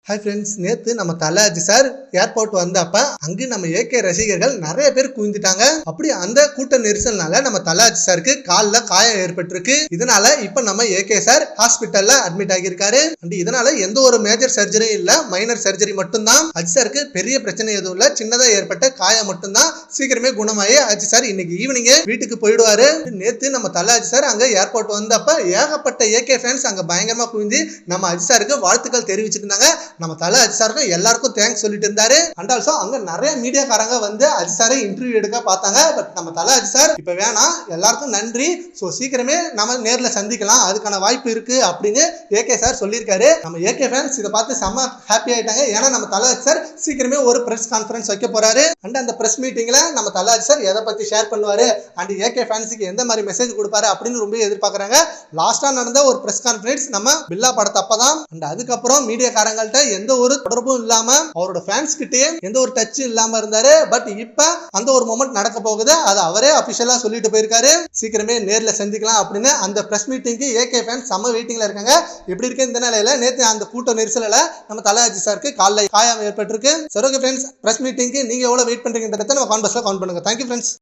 Hi friends, நேற்று நம்ம தலாஜி sir airport வந்தப்ப அங்கு நம்ம ஏகே ரசிகர்கள் நிறைய பேர் குவிந்துட்டாங்க. அப்படி அந்த கூட்ட நெரிசல்னால நம்ம தலாஜி சாருக்கு காலில் காயம் ஏற்பட்டிருக்கு. இதனால இப்ப நம்ம ஏகே சார் ஹாஸ்பிட்டல்ல அட்மிட் ஆகியிருக்காரு. அண்ட் இதனால எந்த ஒரு மேஜர் சர்ஜரியும் இல்ல, மைனர் சர்ஜரி மட்டும்தான். அஜி சாருக்கு பெரிய பிரச்சனை எதுவும் இல்ல, சின்னதா ஏற்பட்ட காயம் மட்டும்தான். சீக்கிரமே குணமாயி அஜி சார் இன்னைக்கு ஈவினிங் வீட்டுக்கு போயிடுவாரு. நேற்று நம்ம தலாஜி சார் அங்க ஏர்போர்ட் வந்தப்ப ஏகப்பட்ட ஏகே ஃபேன்ஸ் அங்க பயங்கரமா குவிந்து நம்ம அஜி சாருக்கு வாழ்த்துக்கள் தெரிவிச்சிருந்தாங்க. நம்ம தல அஜி சாருக்கும் எல்லாருக்கும் தேங்க்ஸ் சொல்லிட்டு இருந்தாரு. அண்ட் ஆல்சோ அங்க நிறைய மீடியாக்காரங்க வந்து அஜி சாரை இன்டர்வியூ எடுக்க பார்த்தாங்க. பட் நம்ம தல அஜி சார் இப்ப வேணாம், எல்லாருக்கும் நன்றி, சோ சீக்கிரமே நம்ம நேர்ல சந்திக்கலாம், அதுக்கான வாய்ப்பு இருக்கு அப்படின்னு ஏகே சார் சொல்லியிருக்காரு. நம்ம ஏகே ஃபேன்ஸ் இதை பார்த்து செம்ம ஹாப்பி ஆயிட்டாங்க. ஏன்னா நம்ம தல அஜி சார் சீக்கிரமே ஒரு பிரஸ் கான்ஃபரன்ஸ் வைக்க போறாரு. அண்ட் அந்த பிரஸ் மீட்டிங்ல நம்ம தல அஜி சார் எதை பத்தி ஷேர் பண்ணுவாரு அண்ட் ஏகே ஃபேன்ஸுக்கு எந்த மாதிரி மெசேஜ் கொடுப்பாரு அப்படின்னு ரொம்ப எதிர்பார்க்கறாங்க. லாஸ்டா நடந்த ஒரு பிரஸ் கான்ஃபரன்ஸ் நம்ம பில்லா படத்தப்பதான். அண்ட் அதுக்கப்புறம் மீடியாக்காரங்கள்ட்ட எந்த ஒரு தொடர்பும் இல்லாம அவரோட ஃபேன்ஸ் கிட்டே எந்த ஒரு டச் இல்லாம இருந்தாரு. பட் இப்ப அந்த ஒரு மொமெண்ட் நடக்க போகுது, அது அவரே அபிஷியலா சொல்லிட்டு போயிருக்காரு. சீக்கிரமே நேர்ல சந்திக்கலாம் அப்படின்னு அந்த பிரஸ் மீட்டிங்க்கு ஏகே ஃபேன்ஸ் செம்ம வெயிட்டிங்ல இருக்காங்க. எப்படி இருக்கு இந்த நிலையில நேத்து அந்த கூட்ட நெரிசல்ல நம்ம தல அஜி சாருக்கு காலில் காயம் ஏற்பட்டிருக்கு. சரி, ஓகே ஃப்ரெண்ட்ஸ், பிரஸ் மீட்டிங்க்கு நீங்க எவ்வளவு வெயிட் பண்றீங்கன்றத நம்ம கான்வர்ஸ்ல கவுண்ட் பண்ணுங்க. Thank you friends.